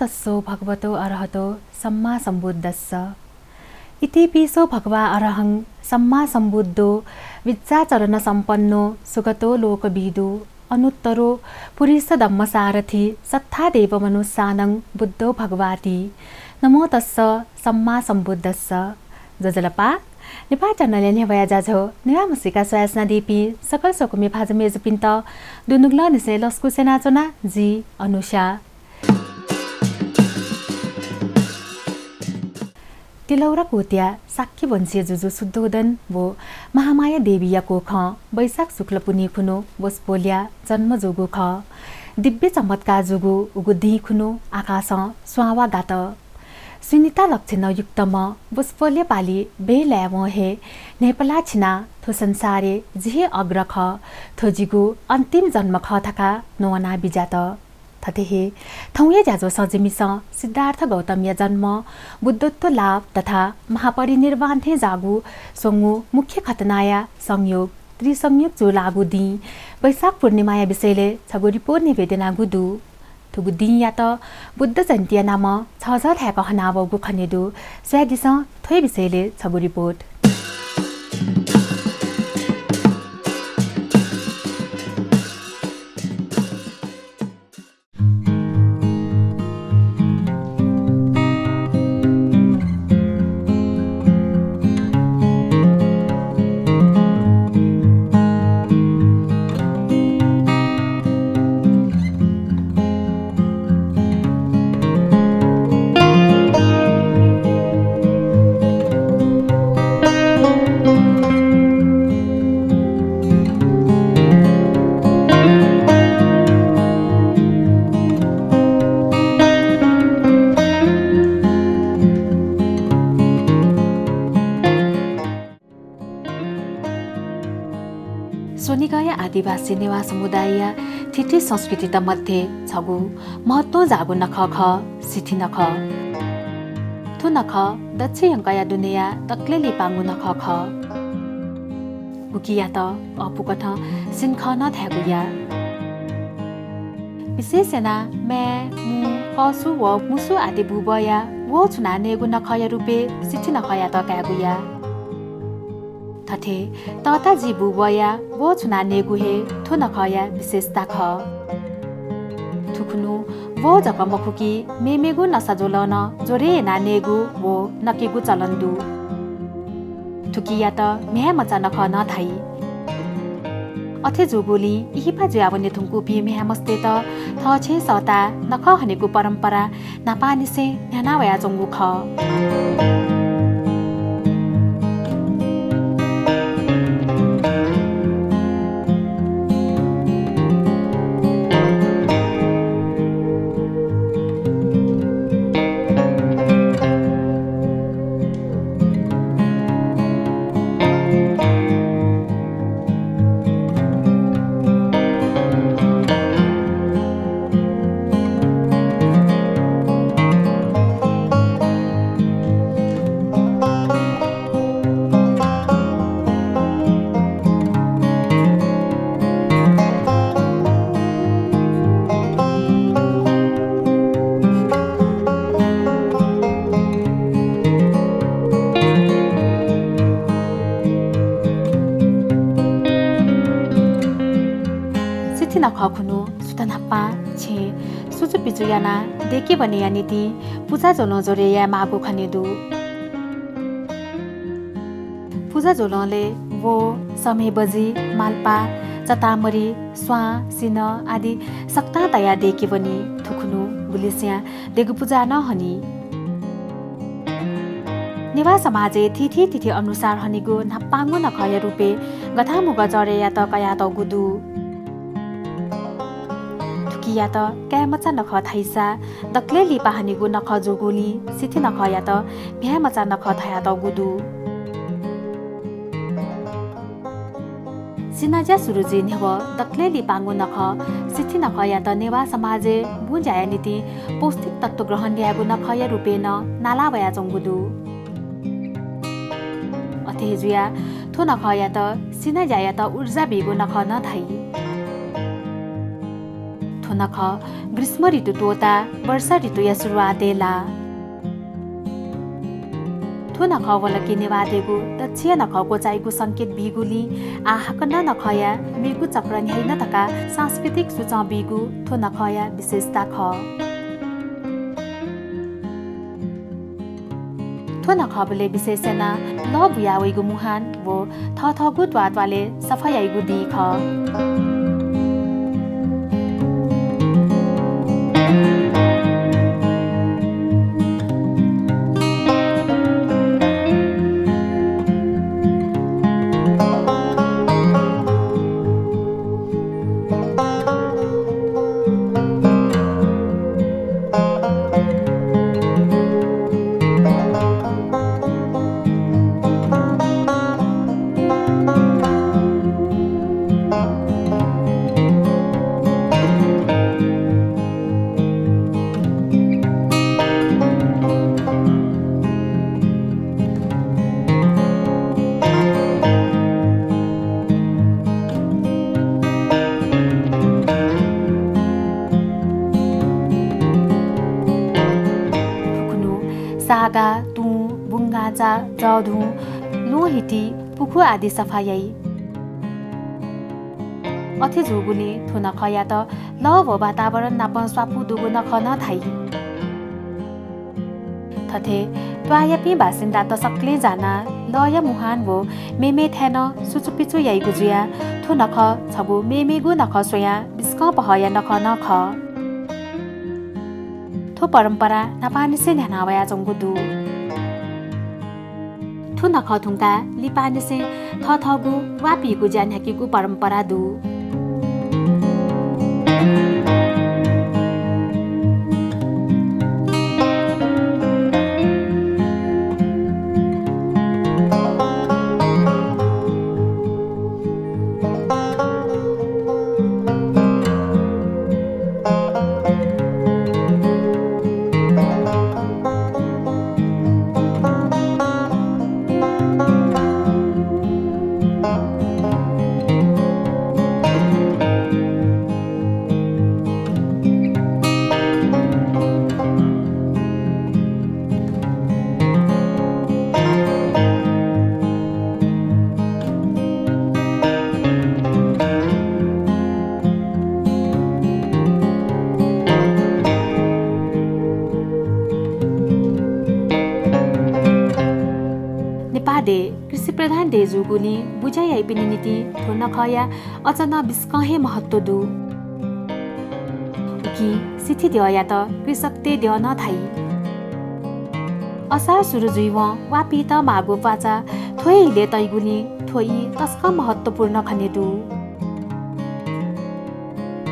तस्सो भगवतो अरहतो सम्मा सम्बुद्धस्स इति पिसो भगवा अरहं सम्मा सम्बुद्धो विद्याचरण सम्पन्नो सुगतो लोकविदु अनुत्तरो पुरीश धम्मसारथि सत्तादेव मनुष्यानं बुद्धो भगवाति नमो तस्स सम्मा सम्बुद्धस्स जजलपा नेपाल च्यानलले नेभया जाझो नेवा मुसिका स्वयासना देपी सकल सकुमे भाजमे जुपिन्त दुनुग्ल निसे लस्कु सेनाचना जी अनुषा तिलौरा कोत्या साक्की वंशीय जुजु शुद्धोदन वो महामाया देवीया कोख वैशाख शुक्ल पुनि खुनो वस्पोल्या जन्म जोगु ख दिव्य चमत्कार जुगु उगु दी खुनो आकाश स्वावा गात सुनिता लक्षण युक्तम वस्पोल्य पाली बेल्याव हे नेपाला छिना थो संसारे जिहे अग्रख थोजिगु अन्तिम जन्म ख थका नवना बिजात थतेहे थौये जाजो सजिमिस सिद्धार्थ गौतमय जन्म बुद्धत्व लाभ तथा महापरिनिर्वाण थे जागु सोंगु मुख्य खतनाया संयोग त्रिसंयोग जो लागु दी वैशाख पूर्णिमाया विषयले छगु रिपोर्ट निवेदना गुदु थुगु दी या त बुद्ध जयन्ती नाम छ थ्याक हनावगु खनेदु स्वादिस थोय विषयले छगु रिपोर्ट सोनिगाया आदिवासी नेवा समुदाय थिति संस्कृति त मध्ये छगु महत्व जागु नख ख सिथि नख थु नख दक्षिण यंकाया दुनिया तक्लेली पांगु नख ख बुकिया त अपुकथ सिनख न थ्यागुया विशेषना मे मु कसु व मुसु आदि बुबया वो छुना नेगु नखया रुपे सिथि नखया त कागुया थथे तता जीबु वया वो छुना नेगु हे थु नखया विशेषता ख थुकुनु वो जकमखुकी मेमेगु नसजोलन जोरे ना नेगु वो नकेगु चलन्दु थुकिया त म्या मचा नख न थाई अथे जोगोली इहिपा ज्यावने थुंकु पि म्या मस्ते त थ छे सता नख हनेगु परम्परा नापानिसे न्याना वया जंगु ख खुनु सुतनापा छे सुचु पिचुयाना देके बनिया नीति पूजा जोलो जोरेया मागु खनेदु पूजा जोलोले वो समय बजी मालपा चतामरी स्वा सिन आदि सक्ता तया देके बनी थुखुनु बुलिस्या देगु पूजा न हनी नेवा समाजे तिथि अनुसार हनिगु नापांगु नखय रुपे गथामुग जरेया त कया त गुदु या त क्यामचा नख थाइसा दक्ले लिपा हानिगु नख जोगोली सिथि नख या त भ्यामचा नख थाया त गुदु सिनाजा सुरुजी नेव दक्ले लिपांगु नख सिथि नख या त नेवा समाजे बुजाया नीति पौष्टिक तत्व ग्रहण ल्यागु नख या रुपेन नाला वया जंगुदु अथेजुया थो नख या त सिनाजा या त ऊर्जा बेगु नख न थाई थोनख ग्रीष्म ऋतु तोता वर्षा ऋतु या सुरुवात देला थोनख वलकी नेवादेगु दक्षिण नखको चाइगु संकेत बिगुली आहकन नखया मिगु चक्र न्याइन तका सांस्कृतिक सूचना बिगु थोनखया विशेषता ख थोनखबले विशेषना ल बुयावेगु मुहान वो थथगु त्वात्वाले सफायाइगु दिख सागा तु बुङ्गाचा जधु लोहिटी पुखु आदि सफायाई अथे झुगुनी थुन खया त ल व वातावरण नाप स्वापु दुगु न खन थाई थथे त्वायापि बासिन्दा त सक्ले जाना लय मुहान वो मेमे थेन सुचुपिचु याइगु जुया थुन ख छबु मेमेगु नख सोया बिस्क पहया नख नख थो परम्परा नपानिसे न्यानावया जंगुदु थु नख थुङ्का लिपानिसे थथगु वापिगु ज्यान्याकीगु परम्परा दु नेपादे कृषि प्रधान देजुगुनी बुझाइ आइपिनि नीति थोन खया अचन बिस्कहे महत्व दु कि सिथि देया त कृषक ते देव न थाई असार सुरु जुइव वापी त मागो पाचा थोइले तैगुनी थोइ तस्क महत्वपूर्ण खनेदु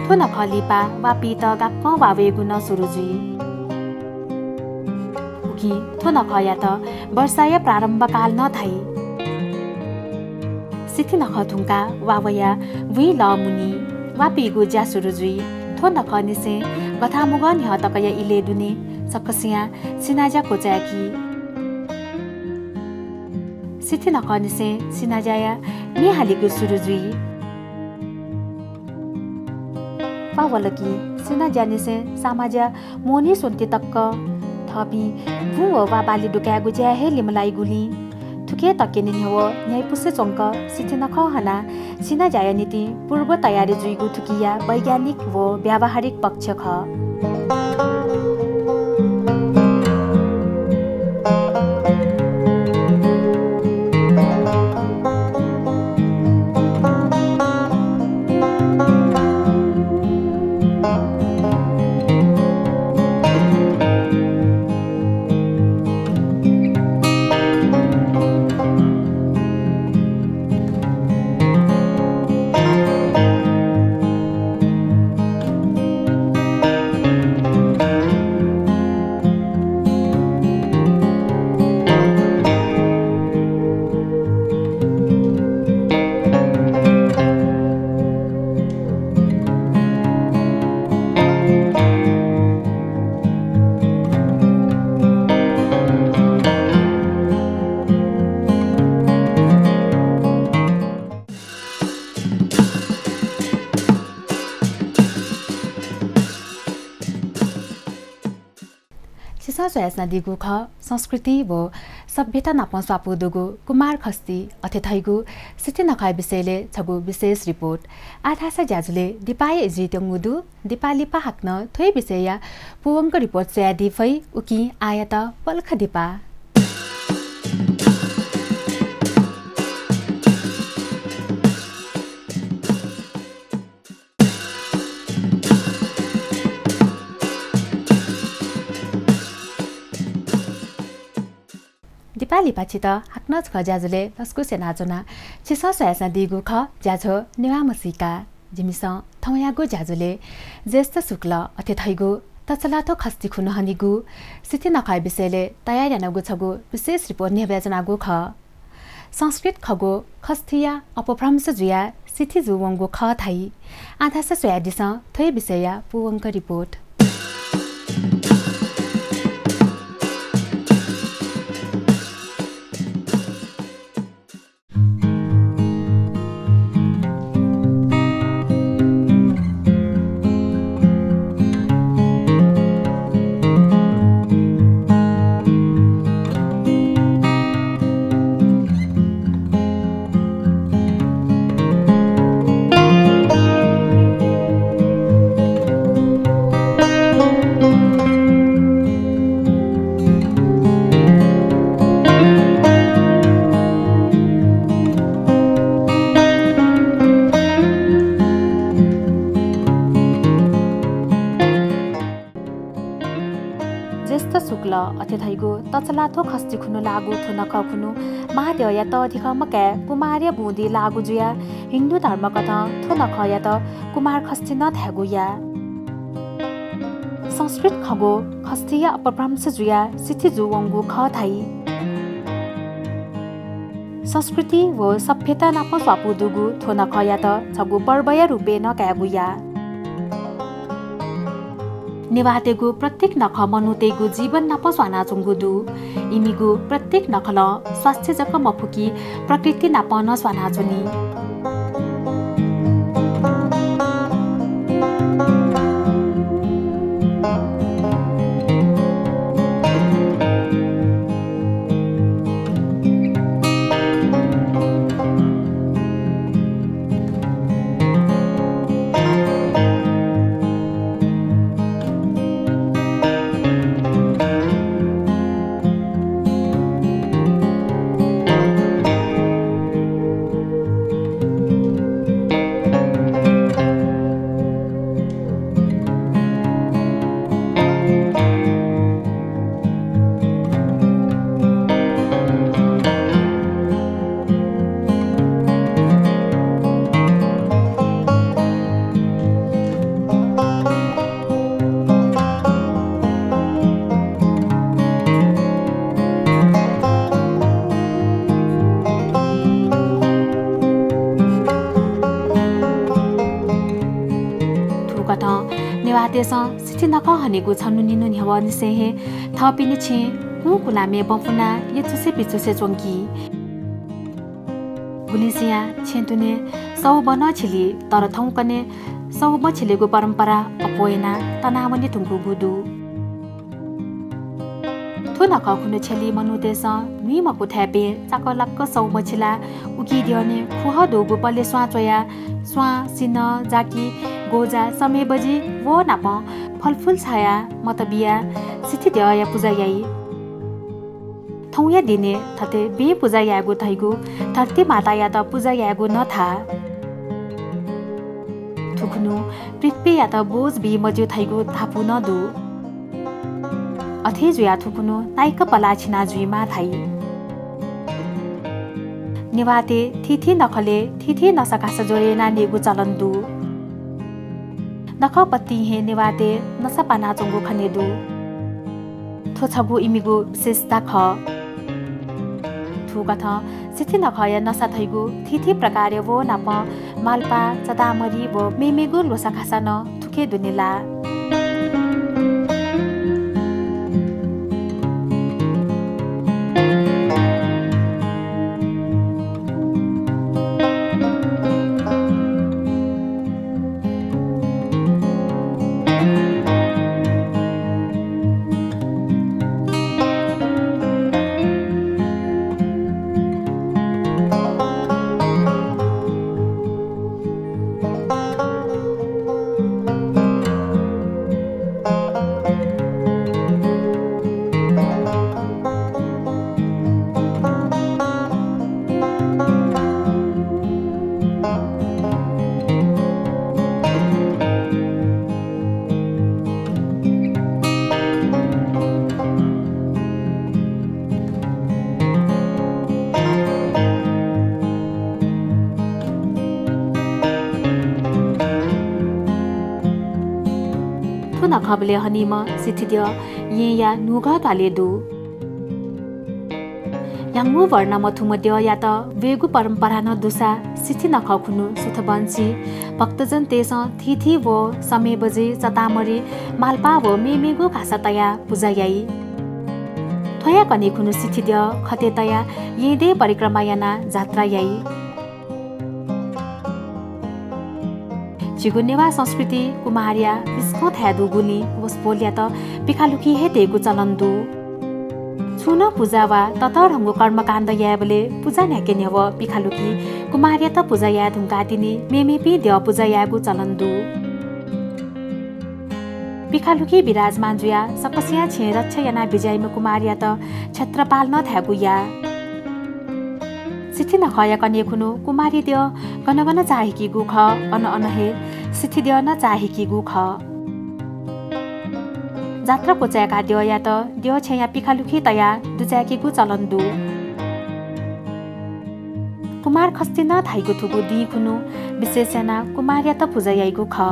थोन खलिपा वापी त गाक्क वावेगु न सुरु जुइ कि थोन खया त वर्षाय प्रारम्भ काल न थाई सिथि नख थुङ्का वावया वी ल मुनि वापीगु ज्या सुरु जुइ थोन खनिसे गथामुग न्ह तकया इले दुने सकसिया सिनाजा कोचाकी सिथि नखनिसे सिनाजाया निहालिगु सुरु जुइ पावलकी सिनाजानिसे सामाजा मोनी सोन्ति तक्क थपी भु वा बाली दुकागु ज्या हे लिमलाई गुली थुके तकेनि न्हव न्यायपुसे चंक सिथि नख हना सिना जाया नीति पूर्व तयारी जुइगु थुकिया वैज्ञानिक व व्यावहारिक पक्ष ख सोयास्ना दिगु ख संस्कृति व सभ्यता नाप स्वापु दुगु कुमार खस्ती अथे थैगु सिति नखाय विषयले छगु विशेष रिपोर्ट आधासा ज्याजुले दिपाय इजी त्यङमुदु दिपाली पा हाक्न थोय विषय पुवंग रिपोर्ट सोया दिफै उकि आयत पल्ख दिपा दिपाली पछि त हाक्न छ ज्याजुले तस्कु सेनाजोना छिस सोयास्ना दिगु ख ज्याझो नेवामसिका जिमिस थौयागु ज्याजुले ज्येष्ठ शुक्ल अथे थैगु तचलाथो खस्ती खुन हनिगु सिति नखाय विषयले तयारी नगु छगु विशेष रिपोर्ट नेवेजनागु ख संस्कृत खगो खस्थिया अपभ्रंश जुया सिथि जुवंगु ख थाई आधास सोयादिस थै विषय पुवंग रिपोर्ट ज्येष्ठ शुक्ल अथे थैगु तचलाथो खस्ती खुनु लागु थुन खुनु महादेव या त अधिक मकै कुमार्य बुँदी लागु जुया हिन्दू धर्म कथा थुन या त कुमार खस्ती न थ्यागु या संस्कृत खगो खस्तीया अपभ्रंश जुया सिथि जुवंगु ख थाई संस्कृति व सभ्यता नाप स्वापु दुगु थुन या त छगु पर्वय रूपे न क्यागु या निवातेगु प्रत्येक नख मनुतेगु जीवन नाप स्वाना चुङ्गुदु इमिगु प्रत्येक नखल स्वास्थ्य जक मफुकी प्रकृति नाप न स्वाना चुनी निवातेस सिथि नख हनेगु छनु निनु न्हव निसेहे थपिनि छे हु कुलामे बफुना यचुसे पिचुसे चोंकी गुलिसिया छेन्तुने सौ बन छिली तर थौकने सौ बछिलेगु परम्परा अपोएना तनावनि थुंगु गुदु थु नख खुनु छेली मनुदेश नुइ मकु थ्यापे चाकलक्क सौ बछिला उकी दिउने खुह दोगु पले स्वाचोया स्वा सिन जाकी गोजा समय बजी वो नाप फलफुल छाया मतबिया सिथि दया पूजा याई थौया दिने थते बे पूजा यागु थैगु धरती माता या त पूजा यागु न था थुखनु पृथ्वी या त बोझ बी मजु थैगु थापु न दु अथे जुया थुकुनु ताइक पला छिना जुइमा थाई निवाते थिथि नखले थिथि नसकास जोरेना नेगु चलन्दु नख पत्ती हे निवाते नसपाना चोंगु खनेदु थोछगु इमिगु विशेषता ख थुकथ सिथि नखय नसा थैगु थिथि प्रकार वो नाप मालपा चदामरी वो मेमेगु लोसा खासा न थुके दुनिला नखबले हनीम सिथिद्य ये या नुगा तालेदु याङ्गु वर्ण मथुमद्य या त वेगु परम्परा न दुसा सिथि नखखुनु सुथबन्सी भक्तजन तेस थिथि वो समय बजे चतामरी मालपा वो मेमेगु घासतया पूजायाई थया कने खुनु सिथिद्य खतेतया येदे परिक्रमा याना जात्रा याई चिगुनेवा संस्कृति कुमारिया बिस्को थ्यादु गुनी वस्पोल्या त पिखालुखी हेतेगु चलन्दु छुन पूजा वा ततरङ्गु कर्मकाण्ड याबले पूजा न्याकेन्य व पिखालुकी कुमारिया त पूजा या धुङ्काटिनी मेमेपी द्य पूजा यागु चलन्दु पिखालुकी विराजमान जुया सकसिया छे रक्ष याना विजयमा कुमारिया त क्षेत्रपाल न थ्यागु या सिथि नखया कने खुनु कुमारी द्य गनगन चाहेकी गुख अन अनहे सिथि द्य न चाहेकी गुख जात्रा पोचाका द्य या त द्य छया पिखालुखी तया दुचाकीगु चलन्दु कुमार खस्ति न थाइगु थुगु दि खुनु विशेषना कुमारिया त पूजा याइगु ख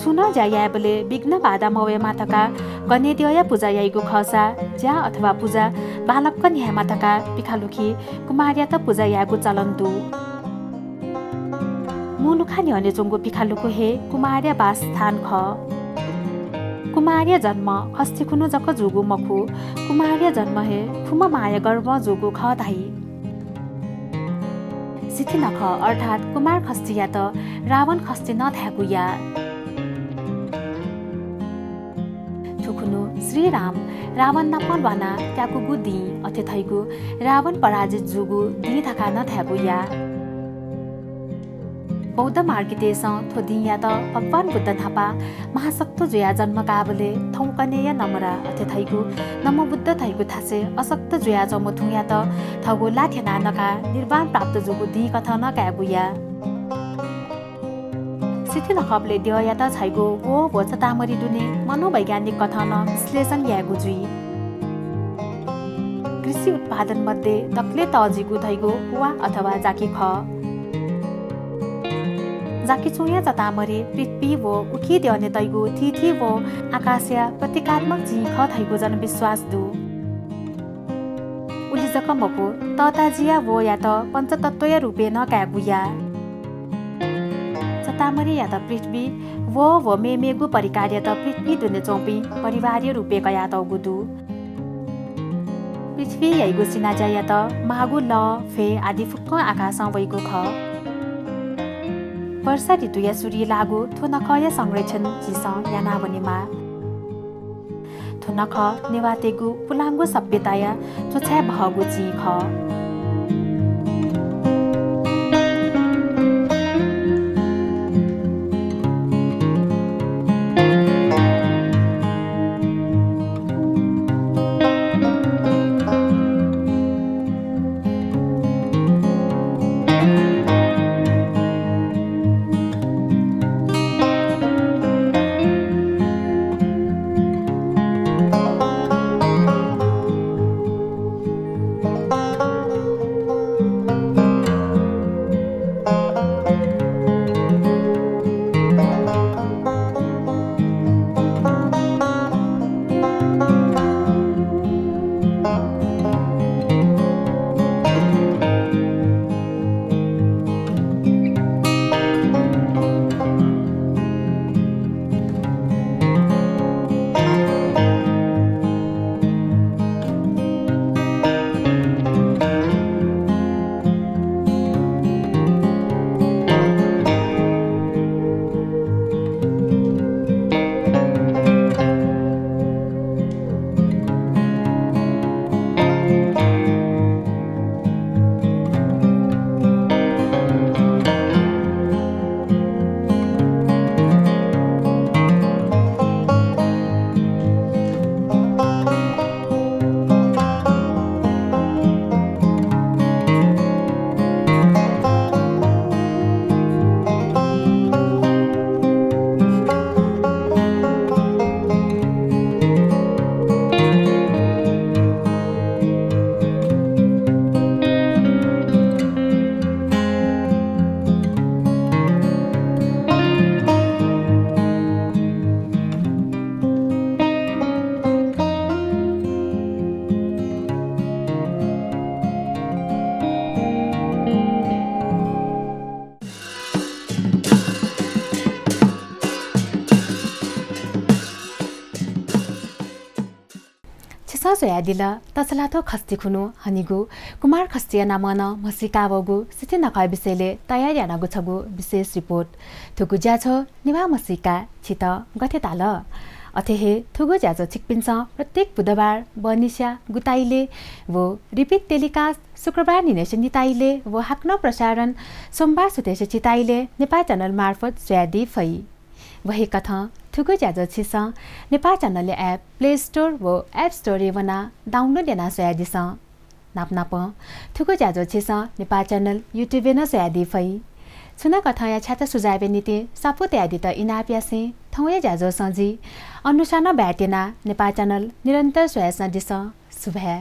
छुन जायाबले विघ्न बाधा मवे माथका गने द्य पूजा याइगु खसा ज्या अथवा पूजा बालक न्याय माथका पिखालुखी कुमारिया त पूजा यागु चलन्दु मुनुखानी हने जोंगो पिखालुको हे कुमारिया बास स्थान ख कुमारिया जन्म खस्ती खुनु जक जुगु मखु कुमारिया जन्म हे खुम माया गर्व जुगु ख धाई सिथि नख अर्थात् कुमार खस्ती या त रावण खस्ती न थ्यागु या थुकुनु श्री राम रावण नपल वाना त्यागु गुदी अथे थैगु रावण पराजित जुगु दी थका न थ्यागु या बौद्ध मार्गितेस थोदिया त भगवान बुद्ध थापा महासक्तो जुया जन्म काबले थौकनेय नमरा अथे थैगु नम बुद्ध थैगु थासे असक्त जुया जमथुया त थगु लाथेना नका निर्वाण प्राप्त जुगु दी कथा न कागुया सिथि नखबले द्य या त छैगु वो चतामरी दुने मनोवैज्ञानिक कथन विश्लेषण यागु जुई कृषि उत्पादन मध्ये दक्ले तजिगु थैगु वा अथवा जाकी ख जाकी चुया चतामरी पृथ्वी वो उखी द्यने तैगु थिथि वो आकाशया प्रतीकात्मक जी ख थैगु जनविश्वास दु उली जकमको तताजिया वो या त पञ्चतत्वय रूपे न कागुया चतामरी या त पृथ्वी वो मेमेगु परिकार्य त पृथ्वी दुने चौपी परिवार्य रूपे कया त गुदु पृथ्वी याइगु सिनाजा या त मागु ल फे आदि फुक्क आकाश वैगु ख वर्षा ऋतु या सूर्य लागु थोनखय संरक्षण जिस याना वनिमा थोनख नेवातेगु पुलाङ्गु सभ्यताया चोछ्या भगु जी ख सोयादिल तसलाथो खस्ती खुनु हनिगु कुमार खस्तिया नामन मसिकावगु सिथि नखय विषयले तयारी यानागु छगु विशेष रिपोर्ट थुगु ज्याछो निवा मसिका छित गथे ताल अथेहे थुगु ज्याजो छिकपिन्छ प्रत्येक बुधबार बनिस्या गुताइले वो रिपिट टेलिकास्ट शुक्रबार निनेश निताइले वो हाक्न प्रसारण सोमबार सुतेश चिताइले नेपाल च्यानल मार्फत सोयादी फै वही कथा थुगु ज्याजो छिस नेपाल च्यानलले एप प्ले स्टोर वो एप स्टोर वना डाउनलोड याना सोयादिस नाप थुगु ज्याजो छिस नेपाल च्यानल युट्युब न सोयादी फै छुना कथा या छाता सुझावे नीति सापुत यादि त इनाप्यासे थौया ज्याजो सजी अनुसार न ब्याटेना नेपाल च्यानल निरन्तर सोयास दिस सुभ्या